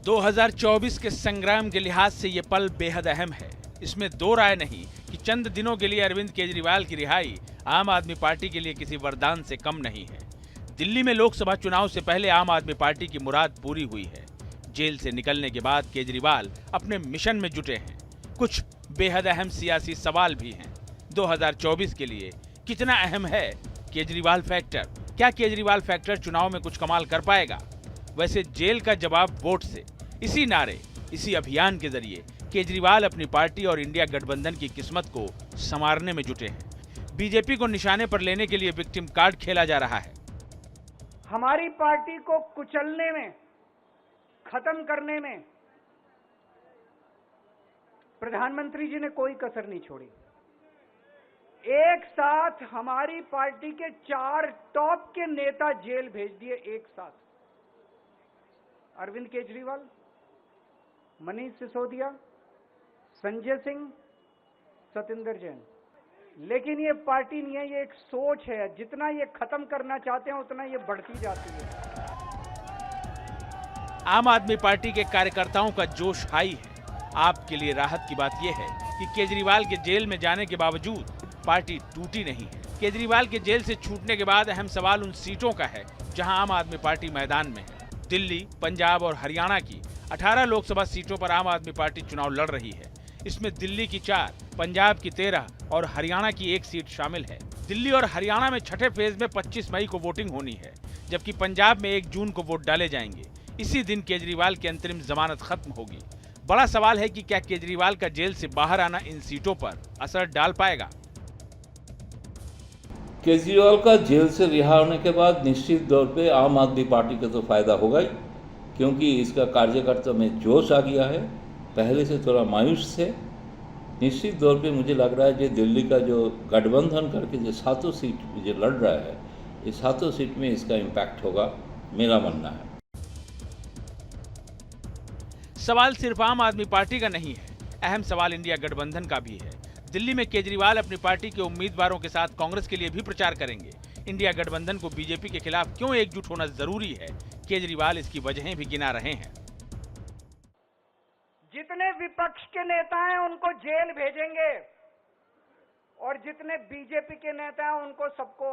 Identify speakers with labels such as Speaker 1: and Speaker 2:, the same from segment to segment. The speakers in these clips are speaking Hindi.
Speaker 1: 2024 के संग्राम के लिहाज से ये पल बेहद अहम है। इसमें दो राय नहीं कि चंद दिनों के लिए अरविंद केजरीवाल की रिहाई आम आदमी पार्टी के लिए किसी वरदान से कम नहीं है। दिल्ली में लोकसभा चुनाव से पहले आम आदमी पार्टी की मुराद पूरी हुई है। जेल से निकलने के बाद केजरीवाल अपने मिशन में जुटे हैं। कुछ बेहद अहम सियासी सवाल भी हैं। 2024 के लिए कितना अहम है केजरीवाल फैक्टर? क्या केजरीवाल फैक्टर चुनाव में कुछ कमाल कर पाएगा? वैसे जेल का जवाब वोट से, इसी नारे, इसी अभियान के जरिए केजरीवाल अपनी पार्टी और इंडिया गठबंधन की किस्मत को संवारने में जुटे हैं। बीजेपी को निशाने पर लेने के लिए विक्टिम कार्ड खेला जा रहा है।
Speaker 2: हमारी पार्टी को कुचलने में, खत्म करने में प्रधानमंत्री जी ने कोई कसर नहीं छोड़ी। एक साथ हमारी पार्टी के 4 टॉप के नेता जेल भेज दिए एक साथ। अरविंद केजरीवाल, मनीष सिसोदिया, संजय सिंह, सतिंदर जैन। लेकिन ये पार्टी नहीं है, ये एक सोच है। जितना ये खत्म करना चाहते हैं उतना ये बढ़ती जाती है।
Speaker 1: आम आदमी पार्टी के कार्यकर्ताओं का जोश हाई है। आपके लिए राहत की बात यह है कि केजरीवाल के जेल में जाने के बावजूद पार्टी टूटी नहीं है। केजरीवाल के जेल से छूटने के बाद अहम सवाल उन सीटों का है जहां आम आदमी पार्टी मैदान में है। दिल्ली, पंजाब और हरियाणा की 18 लोकसभा सीटों पर आम आदमी पार्टी चुनाव लड़ रही है। इसमें दिल्ली की 4, पंजाब की 13 और हरियाणा की 1 सीट शामिल है। दिल्ली और हरियाणा में छठे फेज में 25 मई को वोटिंग होनी है, जबकि पंजाब में 1 जून को वोट डाले जाएंगे। इसी दिन केजरीवाल की अंतरिम जमानत खत्म होगी। बड़ा सवाल है कि क्या केजरीवाल का जेल से बाहर आना इन सीटों पर असर डाल पाएगा?
Speaker 3: केजरीवाल का जेल से रिहा होने के बाद निश्चित तौर पे आम आदमी पार्टी का तो फायदा होगा ही, क्योंकि इसका कार्यकर्ता में जोश आ गया है। पहले से थोड़ा मायूस थे। निश्चित तौर पे मुझे लग रहा है कि दिल्ली का जो गठबंधन करके जो 7 सीट जो लड़ रहा है, इस 7 सीट में इसका इम्पैक्ट होगा, मेरा मानना है।
Speaker 1: सवाल सिर्फ आम आदमी पार्टी का नहीं है, अहम सवाल इंडिया गठबंधन का भी है। दिल्ली में केजरीवाल अपनी पार्टी के उम्मीदवारों के साथ कांग्रेस के लिए भी प्रचार करेंगे। इंडिया गठबंधन को बीजेपी के खिलाफ क्यों एकजुट होना जरूरी है, केजरीवाल इसकी वजहें भी गिना रहे हैं।
Speaker 2: जितने विपक्ष के नेता हैं उनको जेल भेजेंगे और जितने बीजेपी के नेता हैं उनको सबको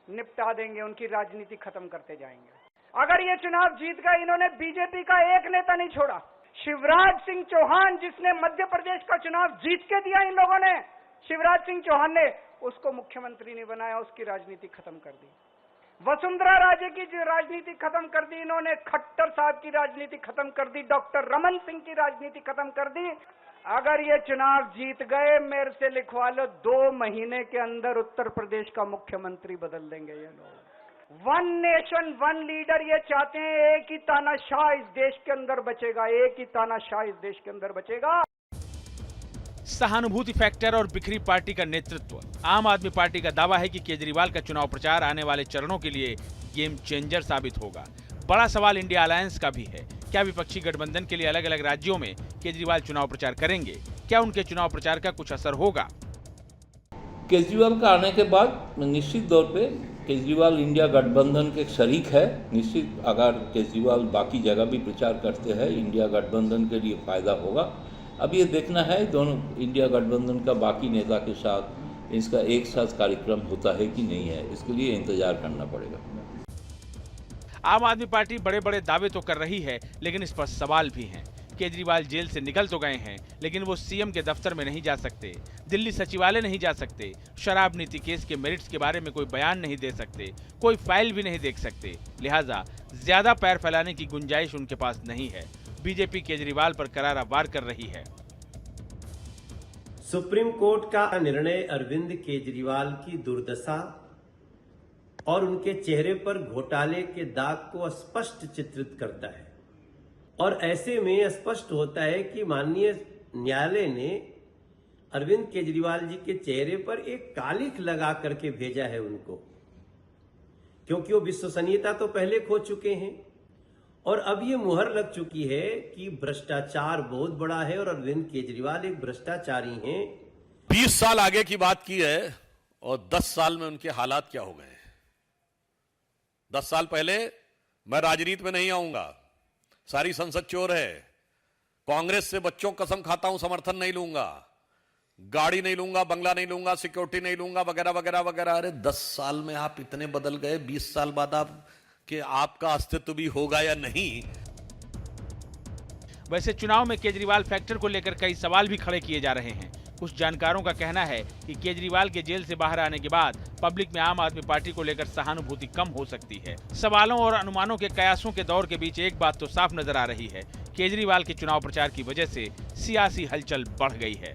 Speaker 2: निपटा देंगे, उनकी राजनीति खत्म करते जाएंगे। अगर ये चुनाव जीत गए, इन्होंने बीजेपी का एक नेता नहीं छोड़ा। शिवराज सिंह चौहान, जिसने मध्य प्रदेश का चुनाव जीत के दिया इन लोगों ने, शिवराज सिंह चौहान ने उसको मुख्यमंत्री नहीं बनाया, उसकी राजनीति खत्म कर दी। वसुंधरा राजे की जो राजनीति खत्म कर दी इन्होंने, खट्टर साहब की राजनीति खत्म कर दी, डॉक्टर रमन सिंह की राजनीति खत्म कर दी। अगर ये चुनाव जीत गए, मेरे से लिखवा लो, 2 महीने के अंदर उत्तर प्रदेश का मुख्यमंत्री बदल देंगे ये लोग। 1 नेशन 1 लीडर ये चाहते हैं। एक ही तानाशाह इस देश के अंदर बचेगा, एक ही तानाशाह इस देश के अंदर बचेगा।
Speaker 1: सहानुभूति फैक्टर और बिखरी पार्टी का नेतृत्व। आम आदमी पार्टी का दावा है कि केजरीवाल का चुनाव प्रचार आने वाले चरणों के लिए गेम चेंजर साबित होगा। बड़ा सवाल इंडिया अलायंस का भी है। क्या विपक्षी गठबंधन के लिए अलग अलग राज्यों में केजरीवाल चुनाव प्रचार करेंगे? क्या उनके चुनाव प्रचार का कुछ असर होगा?
Speaker 3: केजरीवाल का आने के बाद निश्चित तौर पे केजरीवाल इंडिया गठबंधन के शरीक है। निश्चित अगर केजरीवाल बाकी जगह भी प्रचार करते हैं, इंडिया गठबंधन के लिए फायदा होगा। अब ये देखना है दोनों इंडिया गठबंधन का बाकी नेता के साथ इसका एक साथ कार्यक्रम होता है कि नहीं है, इसके लिए इंतजार करना पड़ेगा।
Speaker 1: आम आदमी पार्टी बड़े बड़े दावे तो कर रही है, लेकिन इस पर सवाल भी हैं। केजरीवाल जेल से निकल तो गए हैं, लेकिन वो सीएम के दफ्तर में नहीं जा सकते, दिल्ली सचिवालय नहीं जा सकते, शराब नीति केस के मेरिट्स के बारे में कोई बयान नहीं दे सकते, कोई फाइल भी नहीं देख सकते। लिहाजा ज्यादा पैर फैलाने की गुंजाइश उनके पास नहीं है। बीजेपी केजरीवाल पर करारा वार कर रही है।
Speaker 4: सुप्रीम कोर्ट का निर्णय अरविंद केजरीवाल की दुर्दशा और उनके चेहरे पर घोटाले के दाग को स्पष्ट चित्रित करता है और ऐसे में स्पष्ट होता है कि माननीय न्यायालय ने अरविंद केजरीवाल जी के चेहरे पर एक कालिख लगा करके भेजा है उनको, क्योंकि वो विश्वसनीयता तो पहले खो चुके हैं और अब ये मुहर लग चुकी है कि भ्रष्टाचार बहुत बड़ा है और अरविंद केजरीवाल एक भ्रष्टाचारी हैं।
Speaker 5: 20 साल आगे की बात की है और 10 साल में उनके हालात क्या हो गए। 10 साल पहले मैं राजनीति में नहीं आऊंगा, सारी संसद चोर है। कांग्रेस से बच्चों कसम खाता हूं समर्थन नहीं लूंगा, गाड़ी नहीं लूंगा, बंगला नहीं लूंगा, सिक्योरिटी नहीं लूंगा, वगैरह वगैरह वगैरह। अरे 10 साल में आप इतने बदल गए, 20 साल बाद आप कि आपका अस्तित्व भी होगा या नहीं।
Speaker 1: वैसे चुनाव में केजरीवाल फैक्टर को लेकर कई सवाल भी खड़े किए जा रहे हैं। कुछ जानकारों का कहना है कि केजरीवाल के जेल से बाहर आने के बाद पब्लिक में आम आदमी पार्टी को लेकर सहानुभूति कम हो सकती है। सवालों और अनुमानों के कयासों के दौर के बीच एक बात तो साफ नजर आ रही है, केजरीवाल के चुनाव प्रचार की वजह से सियासी हलचल बढ़ गई है।